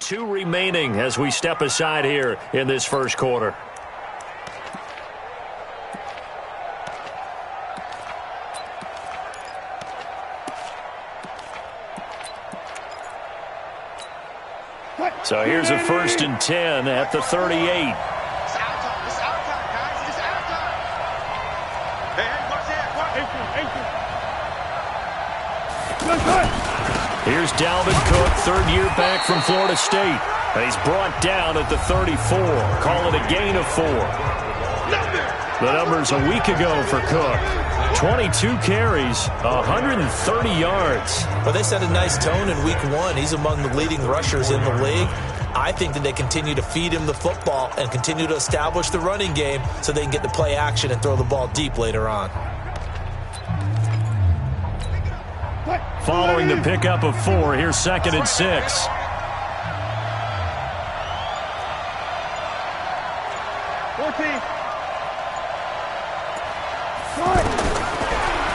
2 remaining as we step aside here in this first quarter. So here's a 1st and 10 at the 38. It's our time. It's our time, guys. It's our time. Hey, watch that. Here's Dalvin Cook, 3rd year back from Florida State. And he's brought down at the 34. Call it a gain of 4. The numbers a week ago for Cook. 22 carries, 130 yards. Well, they set a nice tone in week 1. He's among the leading rushers in the league. I think that they continue to feed him the football and continue to establish the running game so they can get the play action and throw the ball deep later on. Following the pickup of 4, here's 2nd and 6.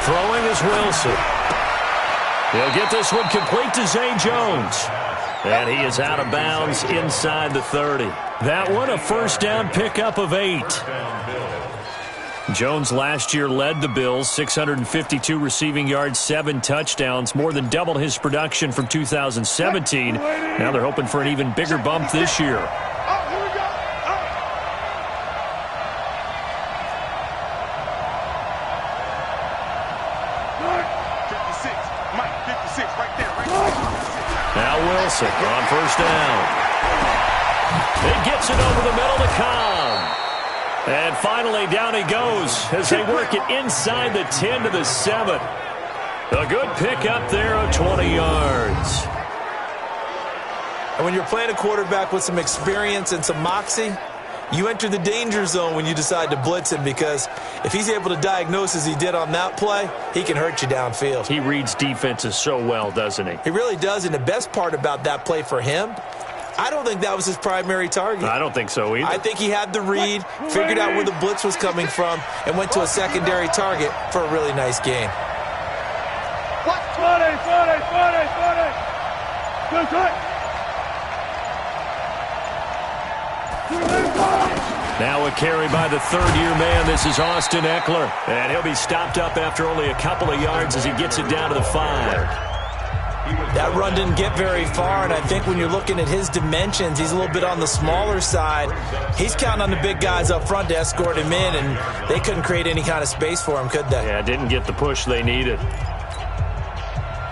Throwing is Wilson. He'll get this one complete to Zay Jones. And he is out of bounds inside the 30. That one a 1st down pickup of 8. Jones last year led the Bills, 652 receiving yards, 7 touchdowns, more than doubled his production from 2017. Now they're hoping for an even bigger bump this year. Now Wilson on 1st down. It gets it over the middle to Cobb. And finally down he goes as they work it inside the 10 to the 7. A good pickup there of 20 yards. And when you're playing a quarterback with some experience and some moxie, you enter the danger zone when you decide to blitz him, because if he's able to diagnose as he did on that play, he can hurt you downfield. He reads defenses so well, doesn't he? He really does, and the best part about that play for him, I don't think that was his primary target. I don't think so either. I think he had the read, figured out where the blitz was coming from, and went to a secondary target for a really nice gain. Now a carry by the 3rd-year man. This is Austin Eckler. And he'll be stopped up after only a couple of yards as he gets it down to the 5. That run didn't get very far, and I think when you're looking at his dimensions, he's a little bit on the smaller side. He's counting on the big guys up front to escort him in, and they couldn't create any kind of space for him, could they? Yeah, didn't get the push they needed.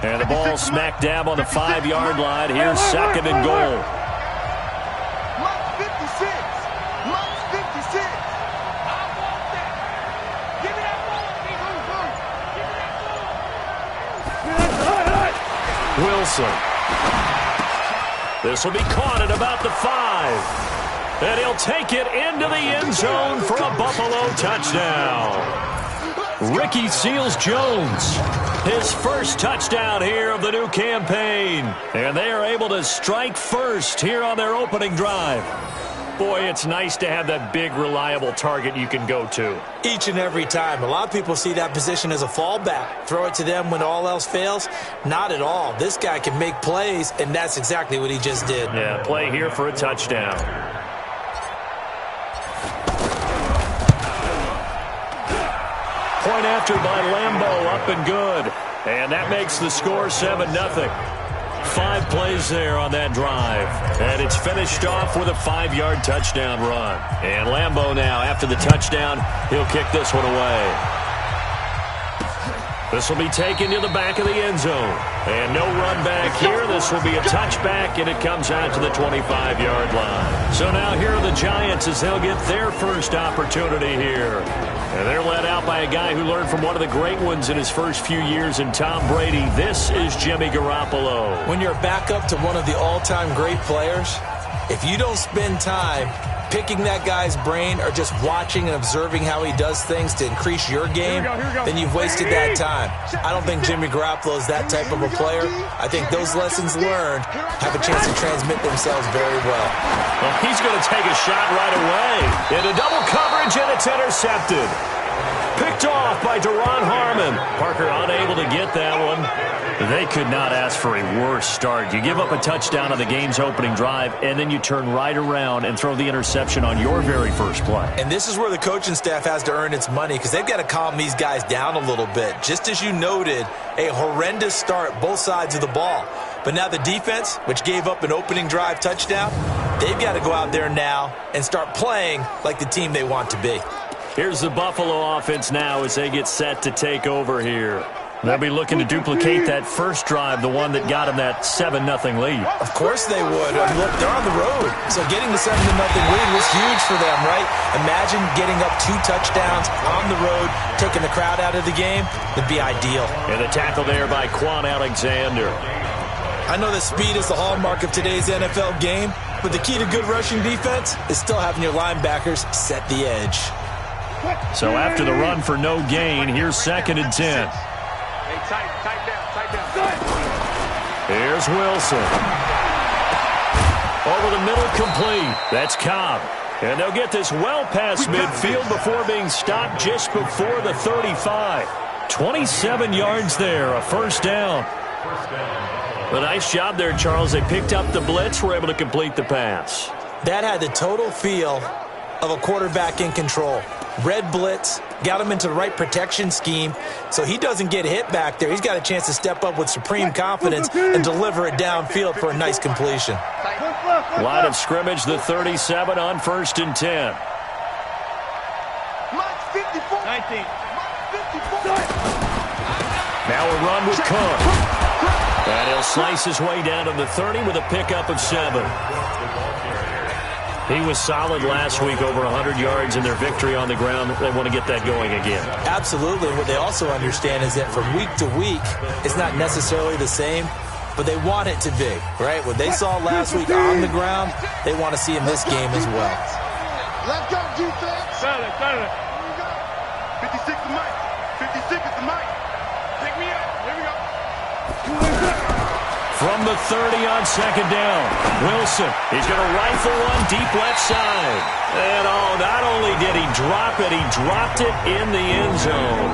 And the ball smack dab on the 5-yard line. Here's 2nd and goal. Wilson. This will be caught at about the 5. And he'll take it into the end zone for a Buffalo touchdown. Ricky Seals-Jones, his first touchdown here of the new campaign. And they are able to strike first here on their opening drive. Boy, it's nice to have that big, reliable target you can go to. Each and every time. A lot of people see that position as a fallback. Throw it to them when all else fails. Not at all. This guy can make plays, and that's exactly what he just did. Yeah, play here for a touchdown. Point after by Lambeau, up and good. And that makes the score 7-0. 5 plays there on that drive. And it's finished off with a 5-yard touchdown run. And Lambeau now, after the touchdown, he'll kick this one away. This will be taken to the back of the end zone. And no run back here. This will be a touchback, and it comes out to the 25-yard line. So now here are the Giants as they'll get their first opportunity here. And they're led out by a guy who learned from one of the great ones in his first few years in Tom Brady. This is Jimmy Garoppolo. When you're back up to one of the all-time great players, if you don't spend time picking that guy's brain or just watching and observing how he does things to increase your game, then you've wasted that time. I don't think Jimmy Garoppolo is that type of a player. I think those lessons learned have a chance to transmit themselves very well. Well, he's going to take a shot right away. Into double coverage, and it's intercepted. Picked off by Deron Harmon. Parker unable to get that one. They could not ask for a worse start. You give up a touchdown on the game's opening drive, and then you turn right around and throw the interception on your very first play. And this is where the coaching staff has to earn its money, because they've got to calm these guys down a little bit. Just as you noted, a horrendous start, both sides of the ball. But now the defense, which gave up an opening drive touchdown, they've got to go out there now and start playing like the team they want to be. Here's the Buffalo offense now as they get set to take over here. They'll be looking to duplicate that first drive, the one that got them that 7-0 lead. Of course they would. Look, they're on the road. So getting the 7-0 lead was huge for them, right? Imagine getting up 2 touchdowns on the road, taking the crowd out of the game. Would be ideal. And the tackle there by Quan Alexander. I know that speed is the hallmark of today's NFL game, but the key to good rushing defense is still having your linebackers set the edge. So after the run for no gain, here's 2nd and 10. Tight down. Here's Wilson. Over the middle, complete. That's Cobb. And they'll get this well past midfield before being stopped just before the 35. 27 yards there, a first down. A nice job there, Charles. They picked up the blitz, were able to complete the pass. That had the total feel of a quarterback in control. Red blitz, got him into the right protection scheme, so he doesn't get hit back there. He's got a chance to step up with supreme confidence and deliver it downfield for a nice completion. Line of scrimmage, the 37 on 1st and 10. 19. Now a run with Cook. And he'll slice his way down to the 30 with a pickup of 7. He was solid last week, over 100 yards in their victory on the ground. They want to get that going again. Absolutely. What they also understand is that from week to week, it's not necessarily the same, but they want it to be, right? What they saw last week on the ground, they want to see in this game as well. Let's go, defense. Silent. 56 to Mike. 56 is the Mike. Pick me up. Here we go. From the 30 on 2nd down, Wilson. He's going to rifle one deep left side. And not only did he drop it, he dropped it in the end zone.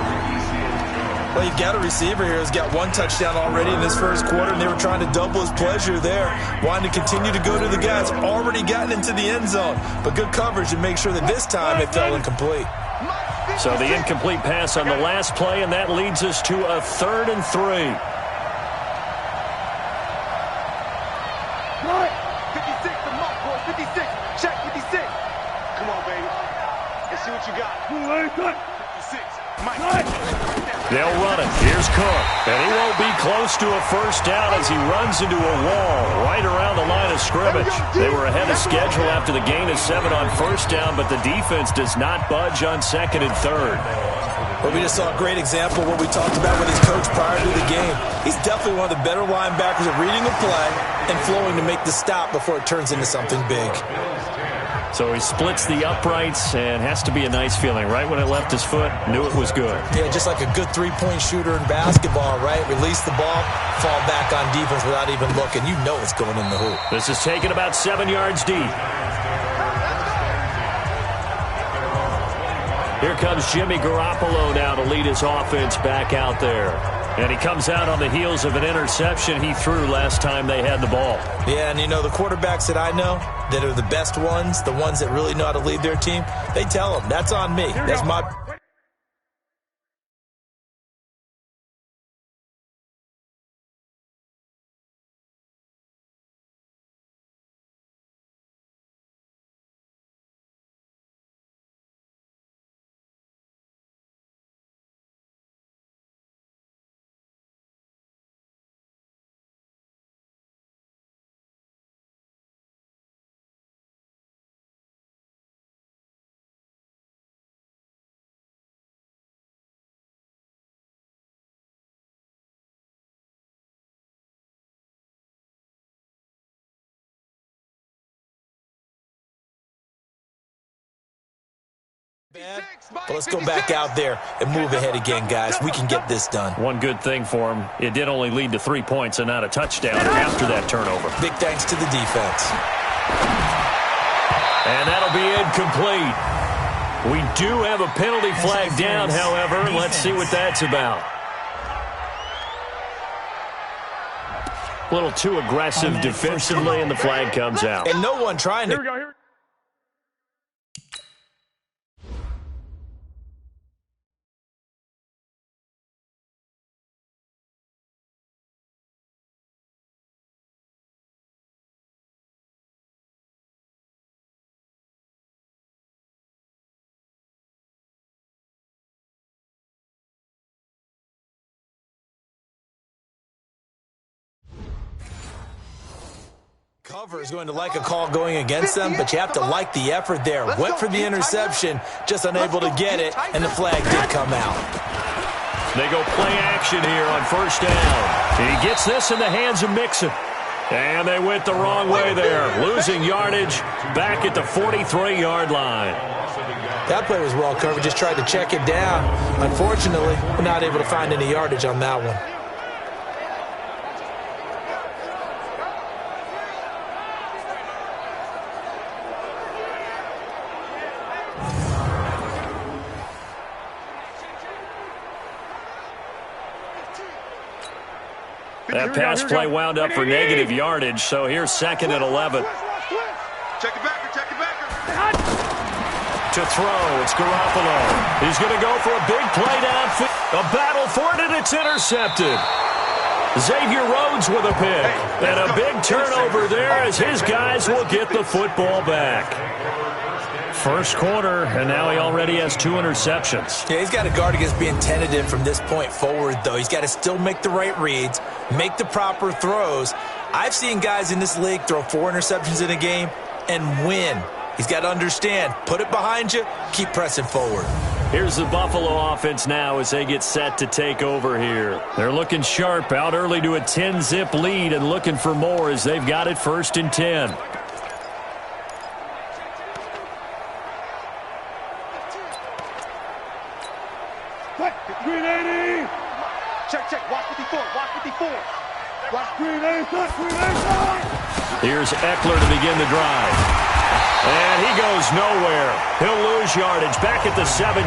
Well, you've got a receiver here who's got 1 touchdown already in this first quarter, and they were trying to double his pleasure there, wanting to continue to go to the guy that's already gotten into the end zone. But good coverage to make sure that this time it fell incomplete. So the incomplete pass on the last play, and that leads us to a 3rd and 3. 56 to Mike, boy. 56. Check 56. Come on, baby. Let's see what you got. 56. Mike. They'll run it. Here's Cook. And he won't be close to a first down as he runs into a wall right around the line of scrimmage. They were ahead of schedule after the gain of 7 on first down, but the defense does not budge on 2nd and 3rd. Well, we just saw a great example of what we talked about with his coach prior to the game. He's definitely one of the better linebackers at reading a play and flowing to make the stop before it turns into something big. So he splits the uprights, and has to be a nice feeling. Right when it left his foot, knew it was good. Yeah, just like a good three-point shooter in basketball, right? Release the ball, fall back on defense without even looking. You know it's going in the hoop. This is taken about 7 yards deep. Here comes Jimmy Garoppolo now to lead his offense back out there. And he comes out on the heels of an interception he threw last time they had the ball. Yeah, and you know, the quarterbacks that I know that are the best ones, the ones that really know how to lead their team, they tell them, that's on me. That's my... Bad. But let's go back out there and move ahead again, guys. We can get this done. One good thing for him, it did only lead to 3 points and not a touchdown after that turnover. Big thanks to the defense. And that'll be incomplete. We do have a penalty flag down, however. Let's see what that's about. A little too aggressive defensively, and the flag comes out. And no one trying to... Here we go, here. Cover is going to like a call going against them, but you have to like the effort there. Went for the interception, just unable to get it, and the flag did come out. They go play action here on first down. He gets this in the hands of Mixon. And they went the wrong way there, losing yardage back at the 43-yard line. That play was well covered, just tried to check it down. Unfortunately, we're not able to find any yardage on that one. That pass play wound up for negative yardage, so here's 2nd and 11. Check it back, check it back. To throw, it's Garoppolo. He's going to go for a big play downfield. A battle for it, and it's intercepted. Xavier Rhodes with a pick. And a big turnover there as his guys will get the football back. First quarter, and now he already has 2 interceptions. Yeah, he's got to guard against being tentative from this point forward, though. He's got to still make the right reads, make the proper throws. I've seen guys in this league throw 4 interceptions in a game and win. He's got to understand, put it behind you, keep pressing forward. Here's the Buffalo offense now as they get set to take over here. They're looking sharp, out early to a 10-zip lead and looking for more as they've got it 1st and 10. Green 80. Check. Watch 54. Watch 54. Watch Green 80. Green 80. Here's Eckler to begin the drive. And he goes nowhere. He'll lose yardage back at the 17.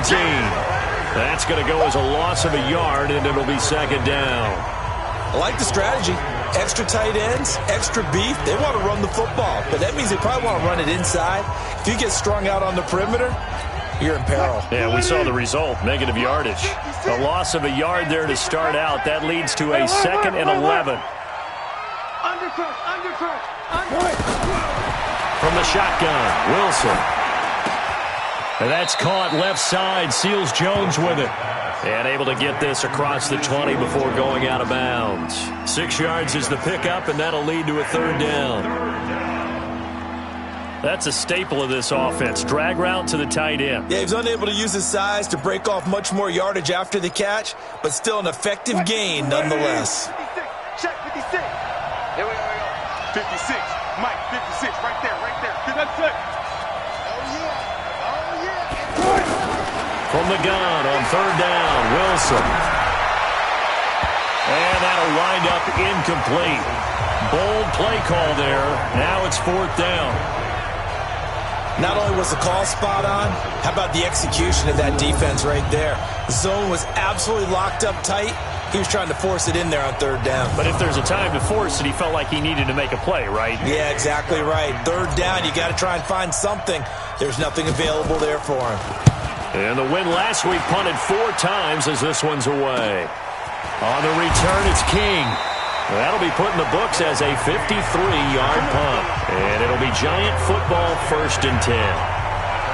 That's going to go as a loss of a yard, and it'll be 2nd down. I like the strategy. Extra tight ends, extra beef. They want to run the football, but that means they probably want to run it inside. If you get strung out on the perimeter, you're in peril. Yeah, we saw the result, negative yardage. A loss of a yard there to start out. That leads to a 2nd and 11. From the shotgun, Wilson. And that's caught left side. Seals Jones with it. And able to get this across the 20 before going out of bounds. 6 yards is the pickup, and that'll lead to a 3rd down. That's a staple of this offense. Drag route to the tight end. Yeah, he was unable to use his size to break off much more yardage after the catch, but still an effective gain nonetheless. 56. Check 56. Here we go. 56. Mike, 56. Right there. 56. Oh, yeah. From the gun on 3rd down, Wilson. And that'll wind up incomplete. Bold play call there. Now it's 4th down. Not only was the call spot on, how about the execution of that defense right there? The zone was absolutely locked up tight. He was trying to force it in there on 3rd down. But if there's a time to force it, he felt like he needed to make a play, right? Yeah, exactly right. 3rd down, you got to try and find something. There's nothing available there for him. And the win last week punted 4 times as this one's away. On the return, it's King. That'll be put in the books as a 53-yard punt. And it'll be Giant football 1st and 10.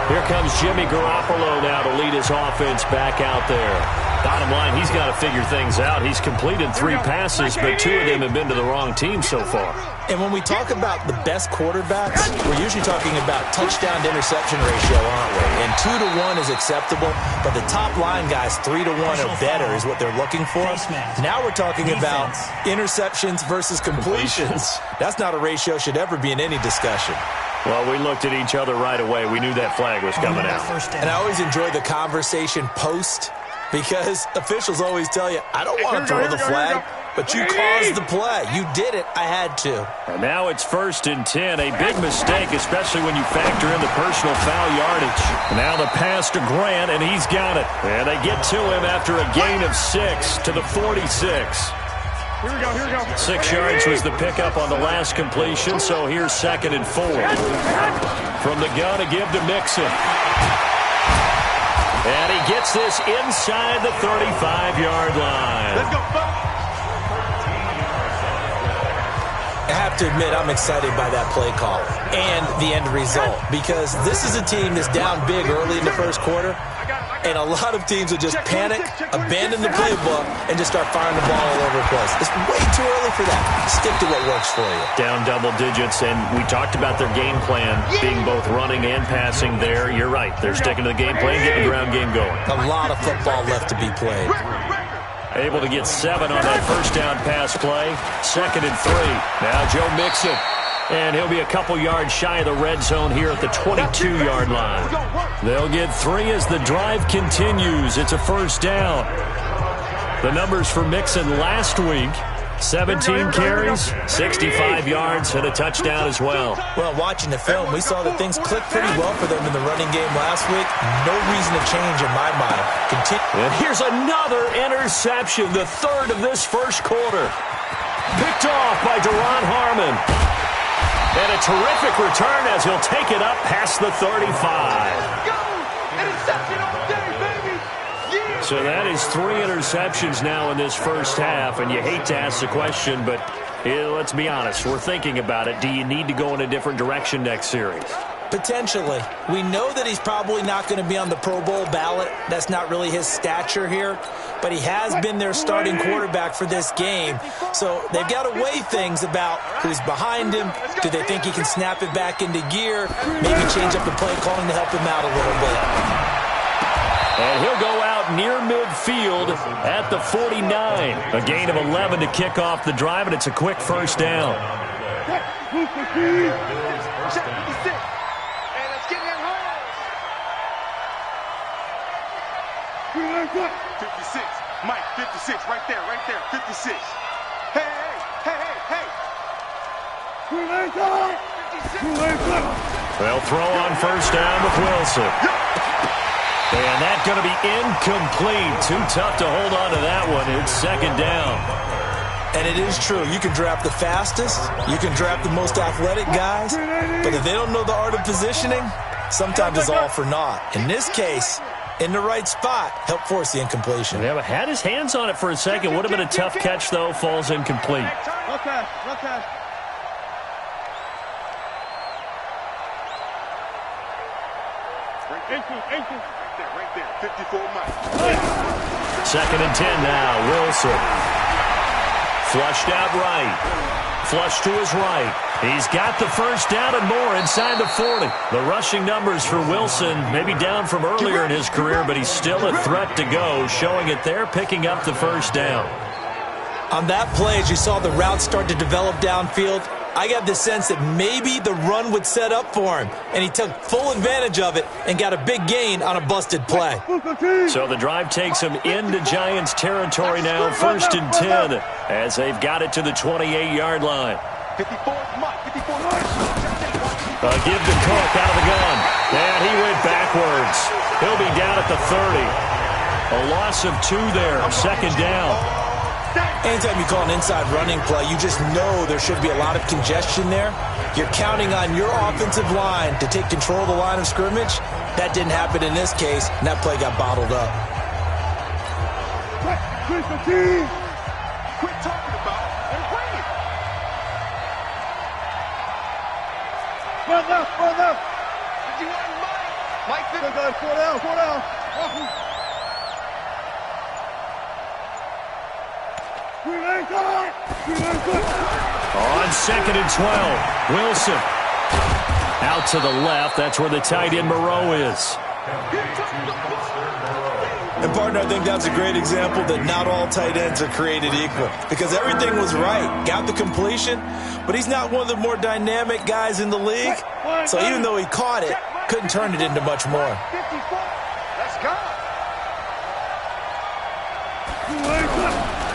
Here comes Jimmy Garoppolo now to lead his offense back out there. Bottom line, he's got to figure things out. He's completed 3 passes, but 2 of them have been to the wrong team so far. And when we talk about the best quarterbacks, we're usually talking about touchdown to interception ratio, aren't we? And 2 to 1 is acceptable, but the top line guys, 3 to 1 or better is what they're looking for. Now we're talking about interceptions versus completions. That's not a ratio should ever be in any discussion. Well, we looked at each other right away. We knew that flag was coming out. And I always enjoy the conversation post, because officials always tell you, I don't want to throw the flag, but you caused the play. You did it. I had to. And now it's 1st and 10. A big mistake, especially when you factor in the personal foul yardage. Now the pass to Grant, and he's got it. And they get to him after a gain of 6 to the 46. 6 yards was the pickup on the last completion, so here's 2nd and 4. From the gun, a give to Mixon. And he gets this inside the 35-yard line. Let's go, I have to admit, I'm excited by that play call and the end result, because this is a team that's down big early in the first quarter, and a lot of teams will just panic, abandon the playbook, and just start firing the ball all over the place. It's way too early for that. Stick to what works for you. Down double digits, and we talked about their game plan being both running and passing there. You're right. They're sticking to the game plan, getting the ground game going. A lot of football left to be played. Able to get 7 on that first down pass play. 2nd and 3. Now Joe Mixon. And he'll be a couple yards shy of the red zone here at the 22-yard line. They'll get 3 as the drive continues. It's a first down. The numbers for Mixon last week: 17 carries, 65 yards, and a touchdown as well. Well, watching the film, we saw that things clicked pretty well for them in the running game last week. No reason to change in my mind. And here's another interception, the 3rd of this first quarter. Picked off by Deron Harmon. And a terrific return as he'll take it up past the 35. Interception all day, baby. Yeah. So that is 3 interceptions now in this first half, and you hate to ask the question, but let's be honest, we're thinking about it. Do you need to go in a different direction next series? Potentially. We know that he's probably not going to be on the Pro Bowl ballot. That's not really his stature here. But he has been their starting quarterback for this game. So they've got to weigh things about who's behind him. Do they think he can snap it back into gear? Maybe change up the play calling to help him out a little bit. And he'll go out near midfield at the 49. A gain of 11 to kick off the drive, and it's a quick first down. Check 56. And it's getting in home. 56. Mike, 56. Right there, 56. Hey, hey, hey, hey, hey. 56. They'll throw on first down with Wilson. And that's going to be incomplete. Too tough to hold on to that one. It's 2nd down. And it is true. You can draft the fastest. You can draft the most athletic guys. But if they don't know the art of positioning, sometimes it's all for naught. In this case, in the right spot, help force the incompletion. Yeah, but had his hands on it for a second. Would have been a tough catch, though. Falls incomplete. Okay. Right there. 54 Mike. 2nd and 10 now. Wilson. Flushed out right. Flush to his right. He's got the first down and more inside the 40. The rushing numbers for Wilson maybe down from earlier in his career, but he's still a threat to go, showing it there, picking up the first down. On that play, as you saw the route start to develop downfield, I got the sense that maybe the run would set up for him, and he took full advantage of it and got a big gain on a busted play. So the drive takes him into Giants territory now, 1st and 10, as they've got it to the 28-yard line. 54 Mike. 54 Give to Cook out of the gun, and he went backwards. He'll be down at the 30. A loss of 2 there, 2nd down. Anytime you call an inside running play, you just know there should be a lot of congestion there. You're counting on your offensive line to take control of the line of scrimmage. That didn't happen in this case, and that play got bottled up. Quit talking about it and bring it. Four left. 59 Mike. Mike, 4 down. On 2nd and 12, Wilson. Out to the left. That's where the tight end Moreau is. And, partner, I think that's a great example that not all tight ends are created equal, because everything was right. Got the completion, but he's not one of the more dynamic guys in the league. So even though he caught it, couldn't turn it into much more. 54. Let's go.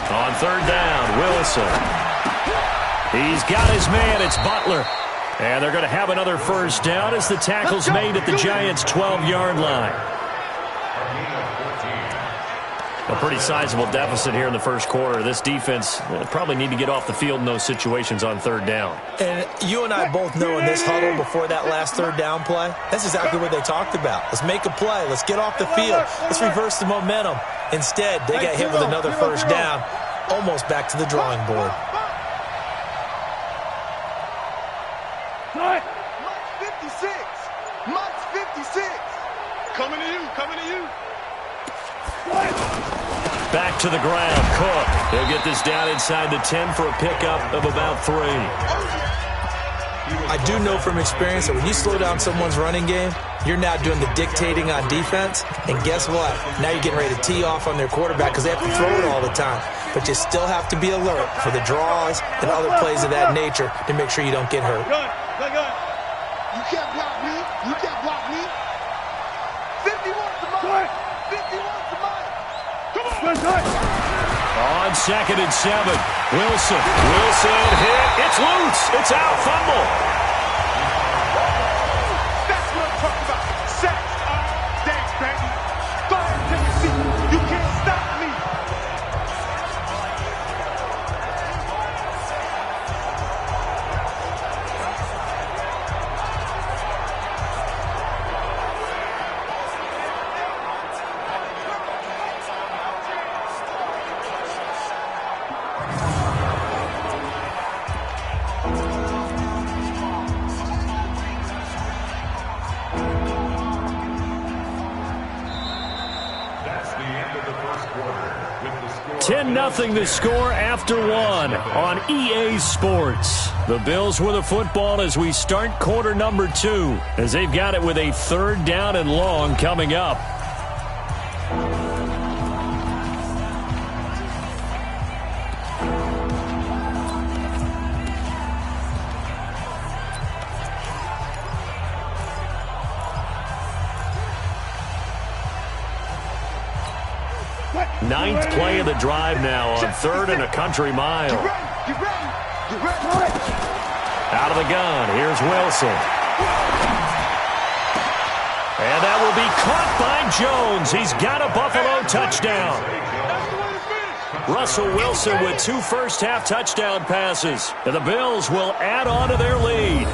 On 3rd down, Wilson. He's got his man. It's Butler. And they're going to have another first down as the tackle's made at the Giants' 12-yard line. A pretty sizable deficit here in the first quarter. This defense probably need to get off the field in those situations on third down. And you and I both know in this huddle before that last third down play, that's exactly what they talked about. Let's make a play. Let's get off the field. Let's reverse the momentum. Instead, they got hit with another first down, almost back to the drawing board. Mike 56. Mike's 56. Coming to you. Coming to you. Back to the ground. Cook. He'll get this down inside the 10 for a pickup of about 3. I do know from experience that when you slow down someone's running game, you're now doing the dictating on defense. And guess what? Now you're getting ready to tee off on their quarterback because they have to throw it all the time. But you still have to be alert for the draws and other plays of that nature to make sure you don't get hurt. You can't block me. You can't block me. 51 to Mike. 51 to Mike. Come on. On 2nd and 7. Wilson hit. It's loose. It's out. Fumble. That's what I'm talking about. Sacks all day, baby. Go ahead, take a seat. You can't stop me. That's the end of the first quarter. With the score 10-0 the score after 1 on EA Sports. The Bills with the football as we start quarter number 2, as they've got it with a 3rd down and long coming up. Ninth play of the drive now on 3rd and a country mile. Get ready. Out of the gun, here's Wilson. And that will be caught by Jones. He's got a Buffalo touchdown. Russell Wilson with 2 first-half touchdown passes. And the Bills will add on to their lead.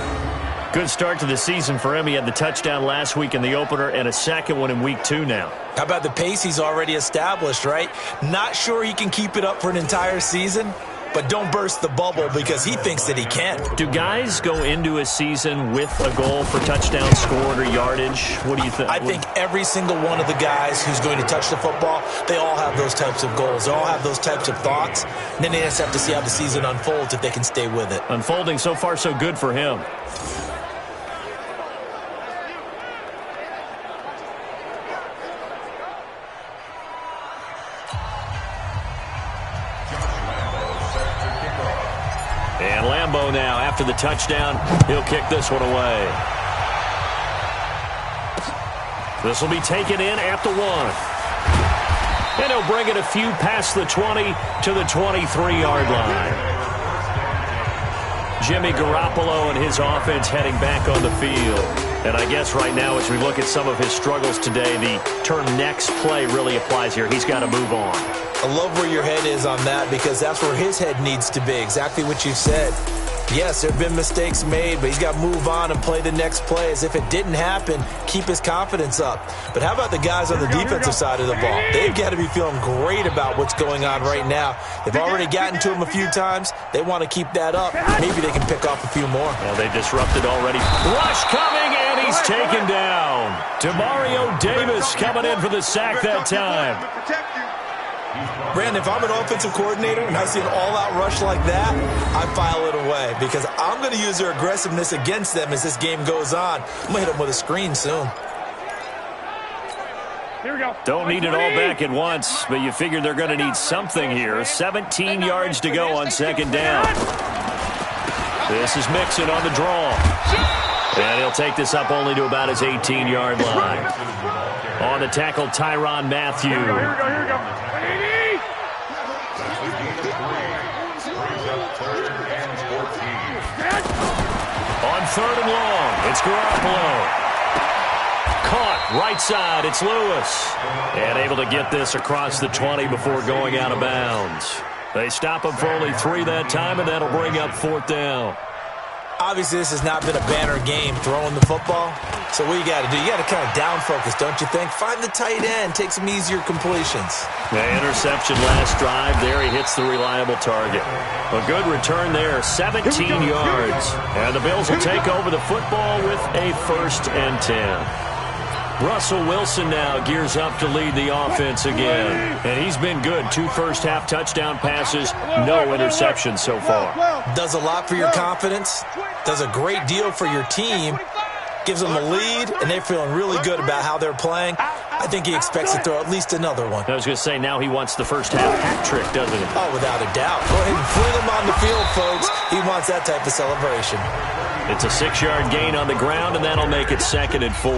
Good start to the season for him. He had the touchdown last week in the opener and a second one in week 2 now. How about the pace he's already established, right? Not sure he can keep it up for an entire season, but don't burst the bubble because he thinks that he can. Do guys go into a season with a goal for touchdown scored or yardage? What do you think? I think every single one of the guys who's going to touch the football, they all have those types of goals. They all have those types of thoughts. And then they just have to see how the season unfolds if they can stay with it. Unfolding so far so good for him. And Lambeau now, after the touchdown, he'll kick this one away. This will be taken in at the 1. And he'll bring it a few past the 20 to the 23-yard line. Jimmy Garoppolo and his offense heading back on the field. And I guess right now, as we look at some of his struggles today, the term next play really applies here. He's got to move on. I love where your head is on that because that's where his head needs to be, exactly what you said. Yes, there have been mistakes made, but he's got to move on and play the next play as if it didn't happen, keep his confidence up. But how about the guys on the defensive side of the ball? They've got to be feeling great about what's going on right now. They've already gotten to him a few times. They want to keep that up. Maybe they can pick off a few more. Well, they disrupted already. Rush coming, and he's taken down. Demario Davis coming in for the sack that time. Brandon, if I'm an offensive coordinator and I see an all-out rush like that, I file it away because I'm going to use their aggressiveness against them as this game goes on. I'm going to hit them with a screen soon. Here we go. Don't need it all back at once, but you figure they're going to need something here. 17 yards to go on 2nd down. This is Mixon on the draw. And he'll take this up only to about his 18-yard line. On the tackle, Tyrann Mathieu. Here we go. On 3rd and long, it's Garoppolo. caught. Right side, it's Lewis. And able to get this across the 20 before going out of bounds. They stop him for only 3 that time, and that'll bring up 4th down. Obviously, this has not been a banner game throwing the football. So what you got to do, you got to kind of down focus, don't you think? Find the tight end, take some easier completions. The interception last drive. There he hits the reliable target. A good return there, 17 yards. And the Bills will take over the football with a 1st and 10. Russell Wilson now gears up to lead the offense again. And he's been good. 2 first-half touchdown passes, no interceptions so far. Does a lot for your confidence. Does a great deal for your team. Gives them a lead, and they're feeling really good about how they're playing. I think he expects to throw at least another one. I was going to say, now he wants the first-half hat trick, doesn't he? Oh, without a doubt. Go ahead and fling him on the field, folks. He wants that type of celebration. It's a 6-yard gain on the ground, and that'll make it 2nd and 4.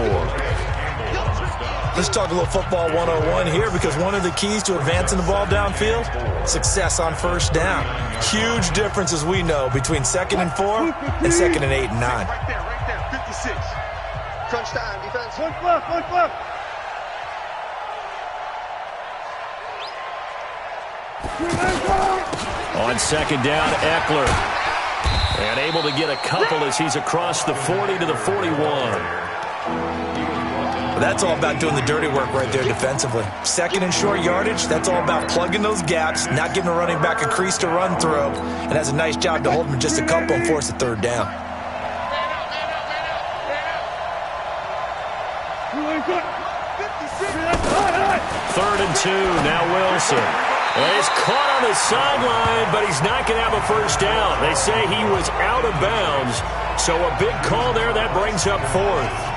Let's talk a little football 101 here, because one of the keys to advancing the ball downfield, success on 1st down. Huge difference, as we know, between 2nd and 4 and 2nd and 8 and 9. Right there, 56. Crunch time, defense. Look left. On 2nd down, Eckler. And able to get a couple as he's across the 40 to the 41. That's all about doing the dirty work right there defensively. 2nd and short yardage, that's all about plugging those gaps, not giving a running back a crease to run through, and has a nice job to hold him just a couple and force a 3rd down. Third and 2, now Wilson. Well, he's caught on the sideline, but he's not going to have a 1st down. They say he was out of bounds, so a big call there. That brings up 4th.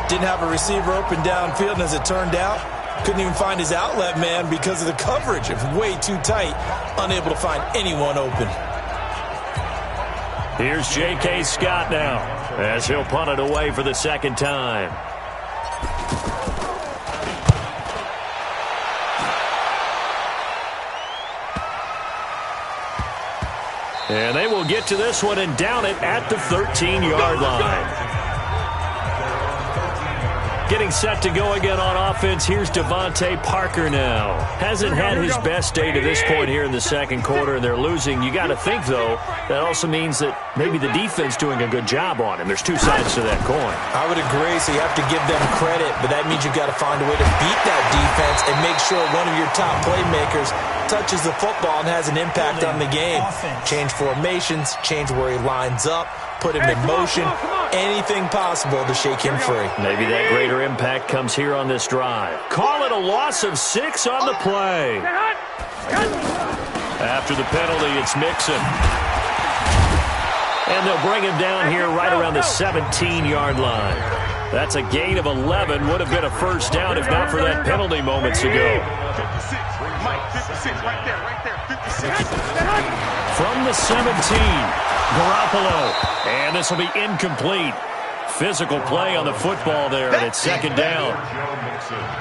Didn't have a receiver open downfield, and as it turned out, couldn't even find his outlet man because of the coverage. It was way too tight, unable to find anyone open. Here's J.K. Scott now, as he'll punt it away for the 2nd time. And they will get to this one and down it at the 13-yard line. Getting set to go again on offense, here's Devontae Parker now. Hasn't had his best day to this point here in the 2nd quarter, and they're losing. You got to think, though, that also means that maybe the defense doing a good job on him. There's 2 sides to that coin. I would agree, so you have to give them credit, but that means you've got to find a way to beat that defense and make sure one of your top playmakers touches the football and has an impact on the game. Change formations, change where he lines up, put him in motion, anything possible to shake him free. Maybe that greater impact comes here on this drive. Call it a loss of 6 on the play. After the penalty, it's Mixon. And they'll bring him down here right around the 17-yard line. That's a gain of 11. Would have been a 1st down if not for that penalty moments ago. 56. Mike, 56. Right there, 56. From the 17, Garoppolo. And this will be incomplete. Physical play on the football there, and it's 2nd down.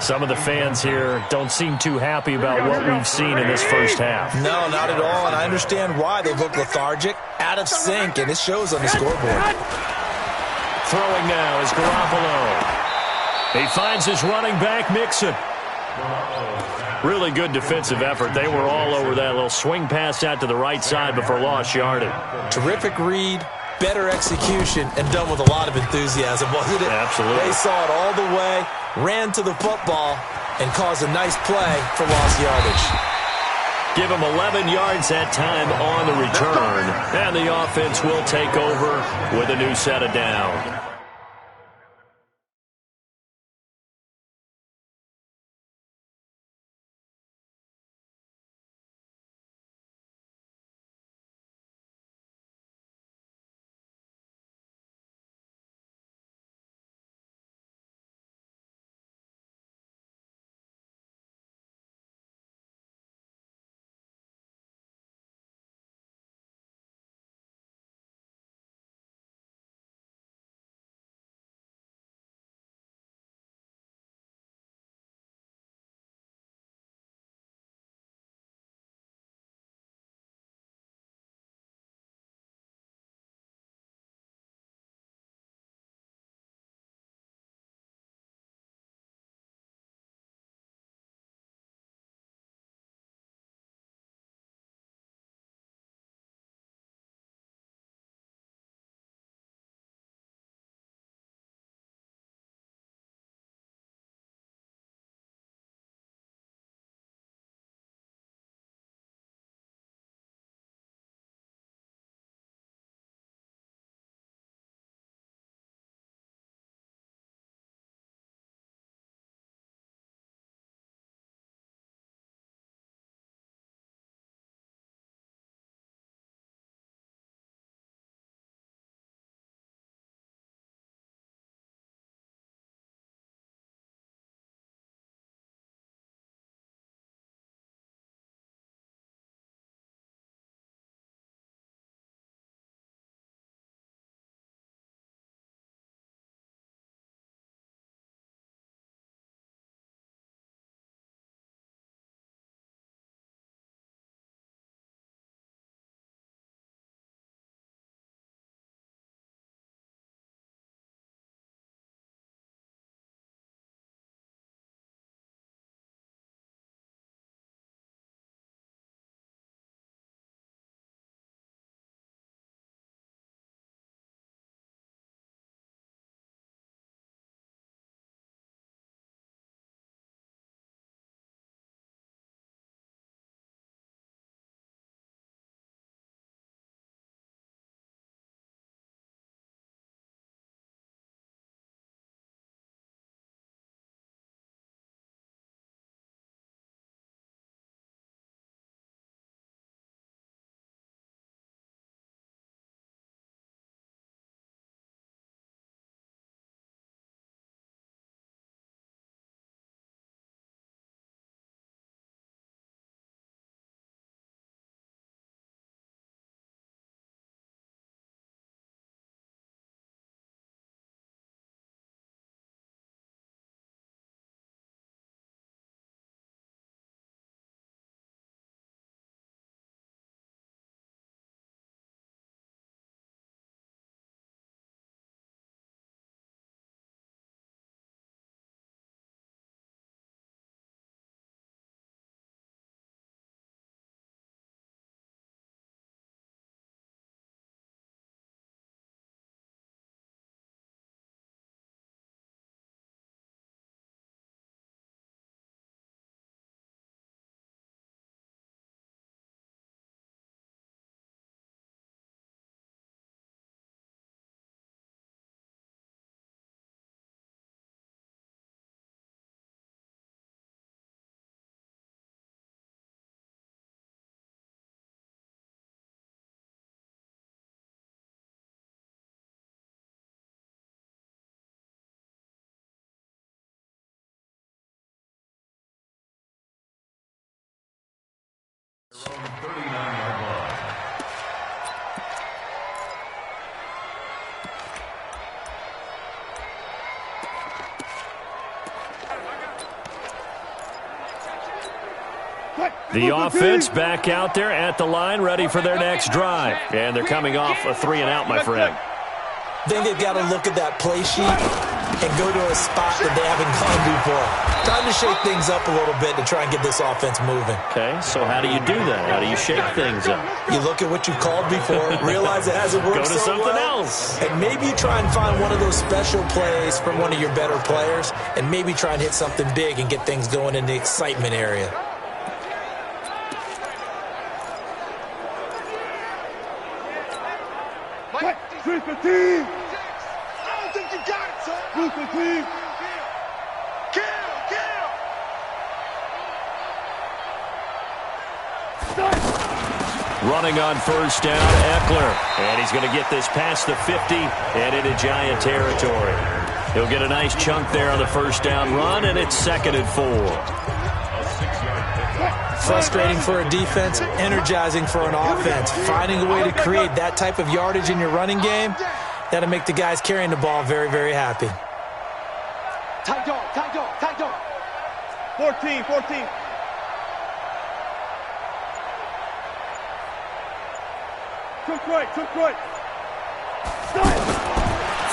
Some of the fans here don't seem too happy about what we've seen in this 1st half. No, not at all, and I understand why. They look lethargic, out of sync, and it shows on the scoreboard. Throwing now is Garoppolo. He finds his running back, Mixon. Really good defensive effort. They were all over that little swing pass out to the right side before lost yardage. Terrific read, better execution, and done with a lot of enthusiasm, wasn't it? Absolutely. They saw it all the way, ran to the football, and caused a nice play for lost yardage. Give him 11 yards that time on the return, and the offense will take over with a new set of down. The offense back out there at the line, ready for their next drive. And they're coming off a 3-and-out, my friend. I think they've got to look at that play sheet and go to a spot that they haven't gone before. Time to shake things up a little bit to try and get this offense moving. Okay, so how do you do that? How do you shake things up? You look at what you've called before, realize it hasn't worked Go to so something well, else. and maybe try and find one of those special plays from one of your better players, and maybe try and hit something big and get things going in the excitement area. Push the team. I don't think you got it, son. Push the team. Running on first down, Eckler. And he's going to get this past the 50 and into Giant territory. He'll get a nice chunk there on the first down run, and it's 2nd and 4. Frustrating for a defense, energizing for an offense. Finding a way to create that type of yardage in your running game, that'll make the guys carrying the ball very, very happy. Tight dog, tight dog, tight dog. 14. Took right.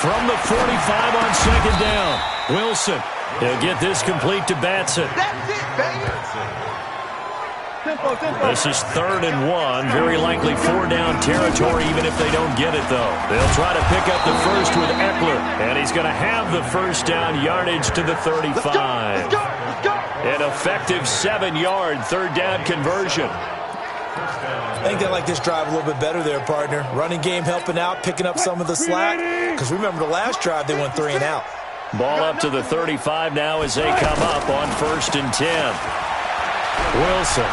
From the 45 on 2nd down, Wilson. He'll get this complete to Batson. That's it, baby. This is 3rd and 1, very likely 4-down territory even if they don't get it, though. They'll try to pick up the first with Eckler, and he's going to have the first down yardage to the 35. Let's go. An effective 7-yard 3rd down conversion. I think they like this drive a little bit better there, partner. Running game helping out, picking up some of the slack. Because remember the last drive, they went 3-and-out. Ball up to the 35 now as they come up on 1st and 10. Wilson,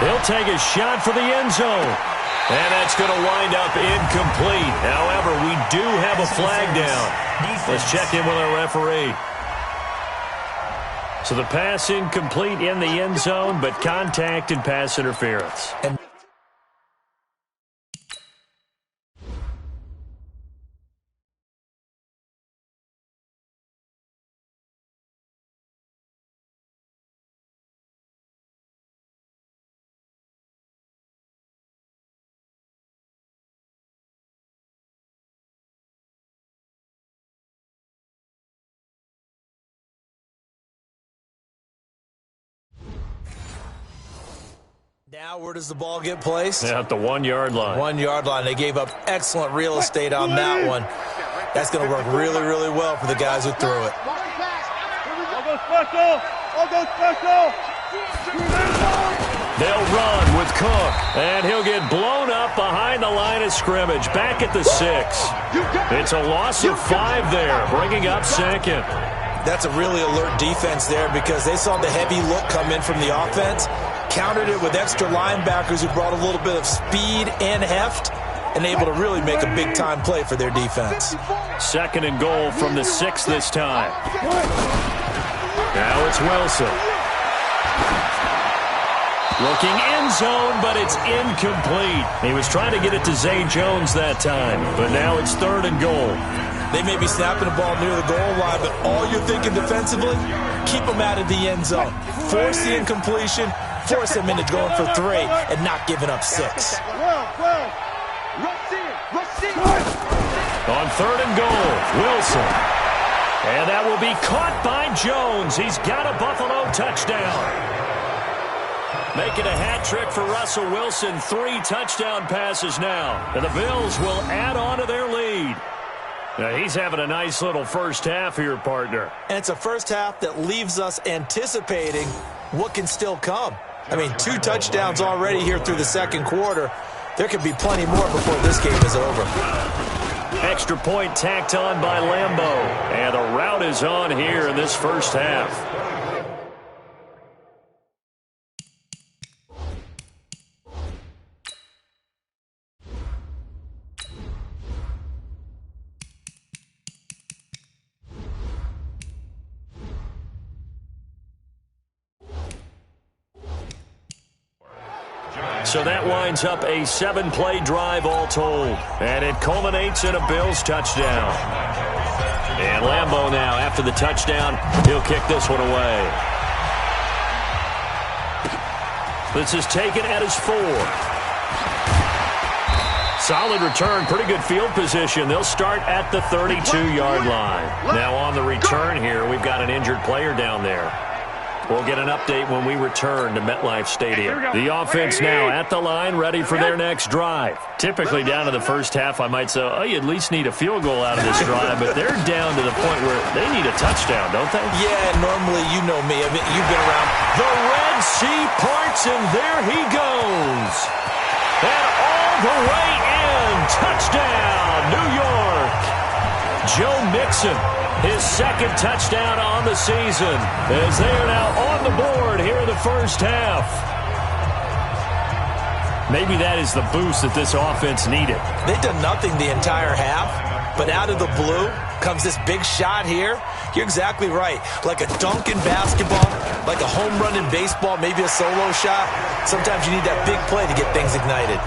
he'll take a shot for the end zone. And that's going to wind up incomplete. However, we do have a flag down. Let's check in with our referee. So the pass incomplete in the end zone, but contact and pass interference. Now, where does the ball get placed? At the 1-yard line. 1-yard line. They gave up excellent real estate on that one. That's going to work really, really well for the guys who threw it. I'll go special. They'll run with Cook, and he'll get blown up behind the line of scrimmage, back at the 6. It's a loss of 5 there, bringing up 2nd. That's a really alert defense there because they saw the heavy look come in from the offense, countered it with extra linebackers who brought a little bit of speed and heft, and able to really make a big-time play for their defense. 2nd and goal from the 6 this time. Now it's Wilson. Looking end zone, but it's incomplete. He was trying to get it to Zay Jones that time, but now it's 3rd and goal. They may be snapping the ball near the goal line, but all you're thinking defensively, keep them out of the end zone. Force the incompletion, force them into going for 3, and not giving up 6. On 3rd and goal, Wilson. And that will be caught by Jones. He's got a Buffalo touchdown. Making a hat trick for Russell Wilson. 3 touchdown passes now. And the Bills will add on to their lead. Now, he's having a nice little first half here, partner. And it's a first half that leaves us anticipating what can still come. I mean, 2 touchdowns already here through the 2nd quarter. There could be plenty more before this game is over. Extra point tacked on by Lambeau. And the route is on here in this first half. So that winds up a 7-play drive all told. And it culminates in a Bills touchdown. And Lambeau now, after the touchdown, he'll kick this one away. This is taken at his 4. Solid return, pretty good field position. They'll start at the 32-yard line. Now on the return here, we've got an injured player down there. We'll get an update when we return to MetLife Stadium. The offense now at the line, ready for their next drive. Typically down to the first half, I might say, oh, you at least need a field goal out of this drive, but they're down to the point where they need a touchdown, don't they? Yeah, normally, you know me. I mean, you've been around. The Red Sea parts, and there he goes. And all the way in. Touchdown, New York. Joe Mixon, his second touchdown on the season, as they are now on the board here in the first half. Maybe that is the boost that this offense needed. They've done nothing the entire half, but out of the blue comes this big shot here. You're exactly right. Like a dunk in basketball, like a home run in baseball, maybe a solo shot. Sometimes you need that big play to get things ignited.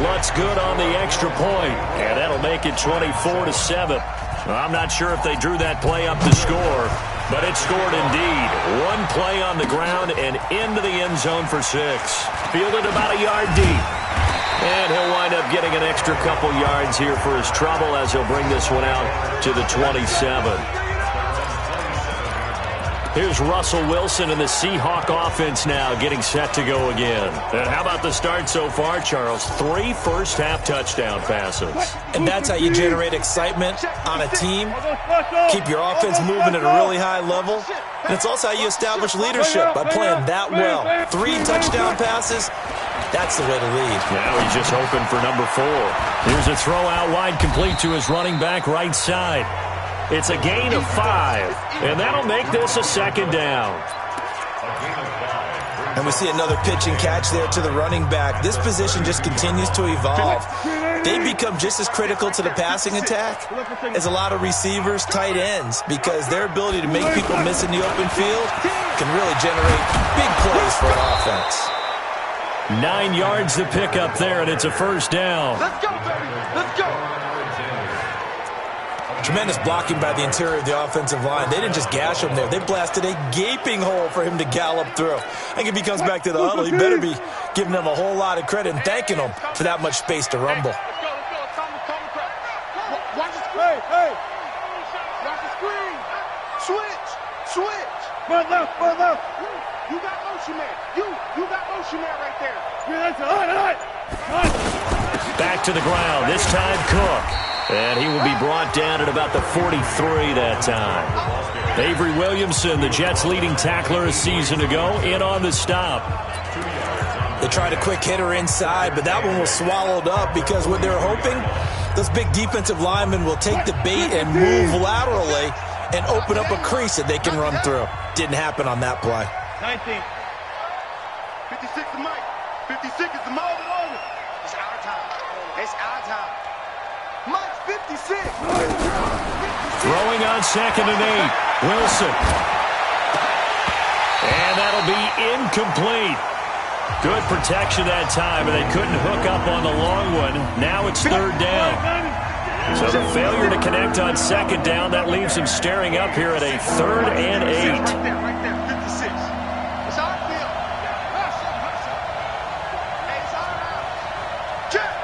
Lutz good on the extra point, and that'll make it 24-7. I'm not sure if they drew that play up to score, but it scored indeed. One play on the ground and into the end zone for 6. Fielded about a yard deep. And he'll wind up getting an extra couple yards here for his trouble as he'll bring this one out to the 27. Here's Russell Wilson and the Seahawk offense now getting set to go again. And how about the start so far, Charles? 3 first-half touchdown passes. And that's how you generate excitement on a team. Keep your offense moving at a really high level. And it's also how you establish leadership by playing that well. 3 touchdown passes, that's the way to lead. Now he's just hoping for number 4. Here's a throw out wide complete to his running back right side. It's a gain of 5, and that'll make this a second down. And we see another pitch and catch there to the running back. This position just continues to evolve. They become just as critical to the passing attack as a lot of receivers, tight ends, because their ability to make people miss in the open field can really generate big plays for an offense. 9 yards to pick up there, and it's a first down. Let's go, baby. Let's go. Tremendous blocking by the interior of the offensive line. They didn't just gash him there. They blasted a gaping hole for him to gallop through. I think if he comes back to the huddle, he better be giving them a whole lot of credit and thanking them for that much space to rumble. Let's go. Watch the screen. Hey. Watch the screen. Switch. Run left. You got motion man. You got motion man right there. Yeah, that's all right. Back to the ground. This time Cook. And he will be brought down at about the 43 that time. Avery Williamson, the Jets' leading tackler a season ago, in on the stop. They tried a quick hitter inside, but that one was swallowed up because what they're hoping, those big defensive linemen will take the bait and move laterally and open up a crease that they can run through. Didn't happen on that play. 19. 56 is Mike. 56 is the mode. It's our time. Mike's 56. Throwing on 2nd and 8. Wilson. And that'll be incomplete. Good protection that time, and they couldn't hook up on the long one. Now it's 3rd down. So the failure to connect on 2nd down, that leaves him staring up here at a 3rd and 8. Right there, 56. It's our field. Hey, it's our house. Check.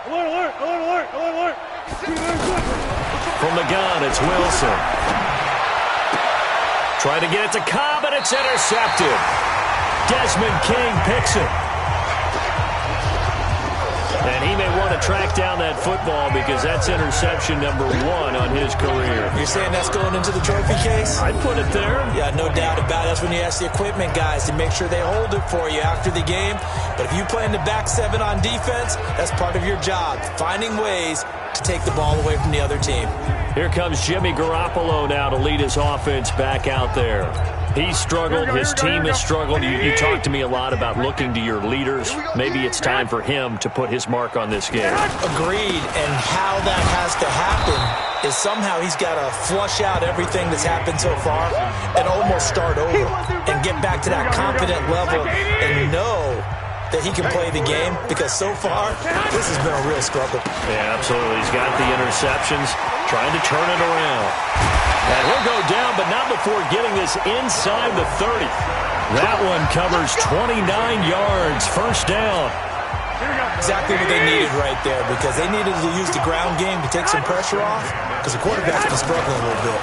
Alert. From the gun, it's Wilson. Trying to get it to Cobb, and it's intercepted. Desmond King picks it. And he may want to track down that football because that's interception number 1 on his career. You're saying that's going into the trophy case? I'd put it there. Yeah, no doubt about it. That's when you ask the equipment guys to make sure they hold it for you after the game. But if you play in the back 7 on defense, that's part of your job, finding ways to take the ball away from the other team. Here comes Jimmy Garoppolo now to lead his offense back out there. He's struggled. His team has struggled. You talk to me a lot about looking to your leaders. Maybe it's time for him to put his mark on this game. Agreed. And how that has to happen is somehow he's got to flush out everything that's happened so far and almost start over and get back to that confident level and know that he can play the game, because so far this has been a real struggle. Yeah, absolutely. He's got the interceptions, trying to turn it around. And he'll go down, but not before getting this inside the 30. That one covers 29 yards. First down. Exactly what they needed right there, because they needed to use the ground game to take some pressure off, because the quarterback's been struggling a little bit.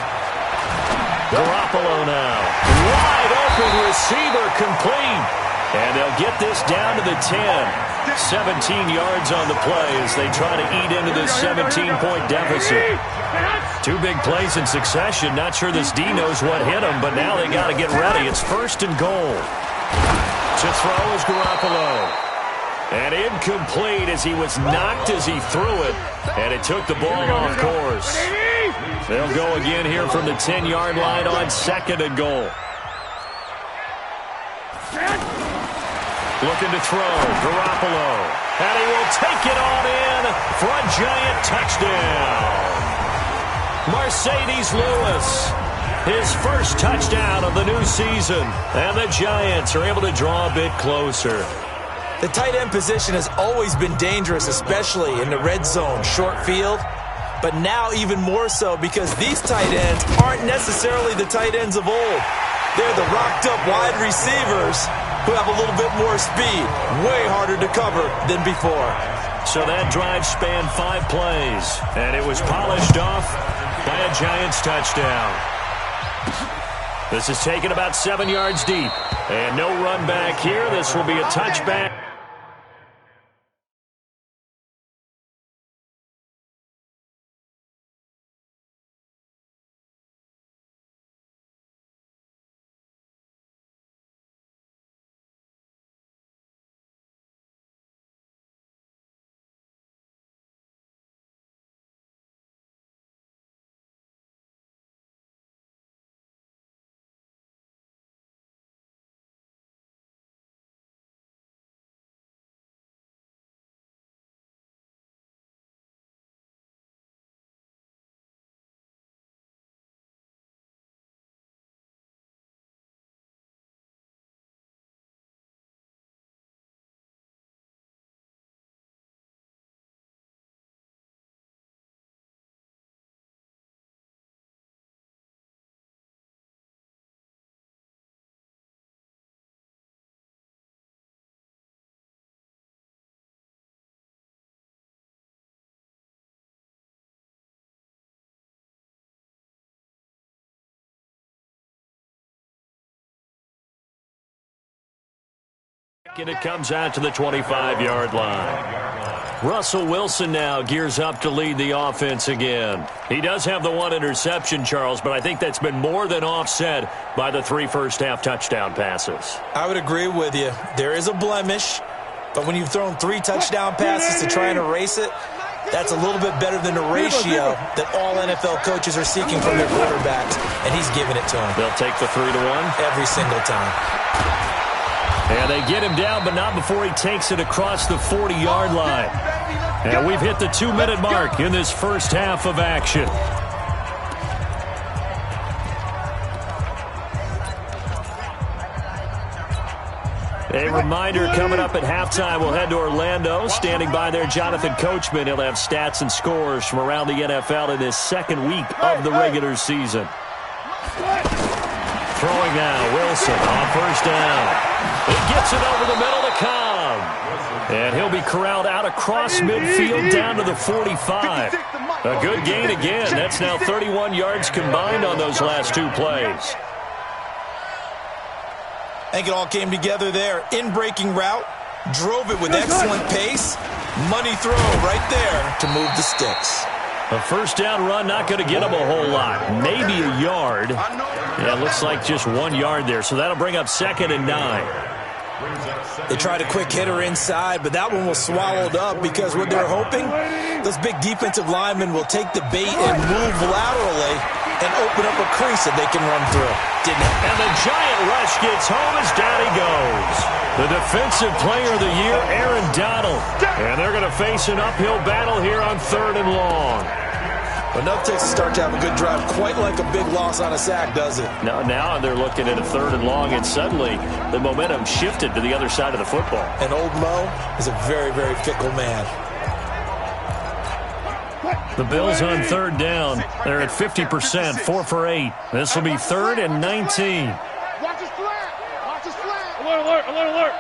Garoppolo now. Wide open receiver complete. And they'll get this down to the 10. 17 yards on the play as they try to eat into this 17-point deficit. Two big plays in succession. Not sure this D knows what hit him, but now they got to get ready. It's first and goal. To throw is Garoppolo. And incomplete as he was knocked as he threw it. And it took the ball off course. They'll go again here from the 10-yard line on second and goal. Looking to throw, Garoppolo. And he will take it on in for a giant touchdown. Mercedes Lewis, his first touchdown of the new season. And the Giants are able to draw a bit closer. The tight end position has always been dangerous, especially in the red zone, short field. But now even more so, because these tight ends aren't necessarily the tight ends of old. They're the rocked-up wide receivers who have a little bit more speed. Way harder to cover than before. So that drive spanned 5 plays, and it was polished off by a Giants touchdown. This is taken about 7 yards deep, and no run back here. This will be a touchback. And it comes out to the 25-yard line. Russell Wilson now gears up to lead the offense again. He does have the one interception, Charles, but I think that's been more than offset by the 3 first-half touchdown passes. I would agree with you. There is a blemish, but when you've thrown 3 touchdown passes to try and erase it, that's a little bit better than the ratio that all NFL coaches are seeking from their quarterbacks, and he's giving it to them. They'll take the 3-1? Every single time. And they get him down, but not before he takes it across the 40-yard line. And we've hit the 2-minute mark in this first half of action. A reminder coming up at halftime, we'll head to Orlando. Standing by there, Jonathan Coachman. He'll have stats and scores from around the NFL in this second week of the regular season. Throwing now, Wilson on first down. He gets it over the middle to Cobb. And he'll be corralled out across midfield down to the 45. A good gain again. That's now 31 yards combined on those last 2 plays. I think it all came together there. In-breaking route, drove it with excellent pace. Money throw right there to move the sticks. A first down run, not going to get him a whole lot. Maybe a yard. Yeah, it looks like just 1 yard there. So that'll bring up 2nd and 9. They tried a quick hitter inside, but that one was swallowed up because what they're hoping, those big defensive linemen will take the bait and move laterally and open up a crease that they can run through. Didn't it? And the giant rush gets home as down he goes. The defensive player of the year, Aaron Donald. And they're going to face an uphill battle here on 3rd and long. Enough takes to start to have a good drive, quite like a big loss on a sack, does it? Now they're looking at a 3rd and long, and suddenly the momentum shifted to the other side of the football. And old Mo is a very, very fickle man. The Bills on third down. They're at 50%, 4 for 8. This will be 3rd and 19. Watch his flat. Watch his flat. Alert, alert, alert, alert.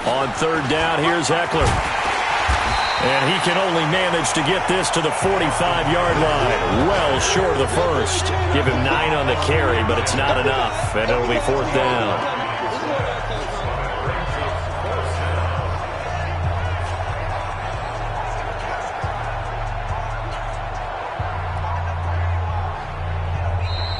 On third down, here's Eckler. And he can only manage to get this to the 45-yard line. Well short of the first. Give him 9 on the carry, but it's not enough. And it'll be 4th down.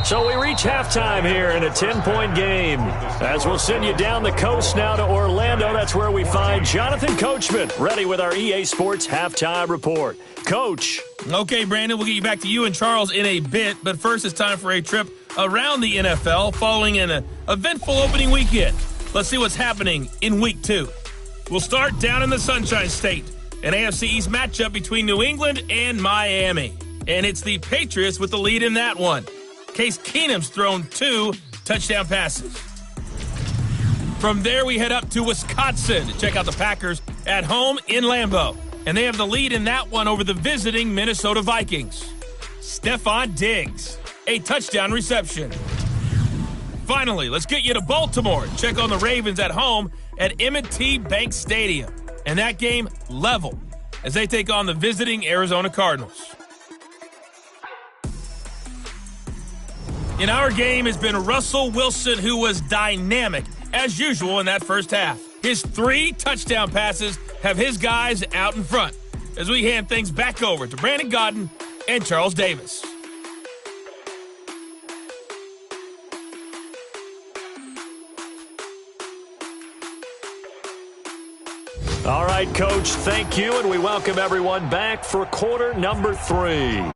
So we reach halftime here in a 10-point game. As we'll send you down the coast now to Orlando, that's where we find Jonathan Coachman, ready with our EA Sports Halftime Report. Coach. Okay, Brandon, we'll get you back to you and Charles in a bit, but first it's time for a trip around the NFL following an eventful opening weekend. Let's see what's happening in Week 2. We'll start down in the Sunshine State, an AFC East matchup between New England and Miami. And it's the Patriots with the lead in that one. Case Keenum's thrown 2 touchdown passes. From there, we head up to Wisconsin to check out the Packers at home in Lambeau. And they have the lead in that one over the visiting Minnesota Vikings. Stephon Diggs, a touchdown reception. Finally, let's get you to Baltimore and check on the Ravens at home at M&T Bank Stadium. And that game level as they take on the visiting Arizona Cardinals. In our game has been Russell Wilson, who was dynamic, as usual, in that first half. His 3 touchdown passes have his guys out in front as we hand things back over to Brandon Godden and Charles Davis. All right, Coach, thank you, and we welcome everyone back for quarter number 3.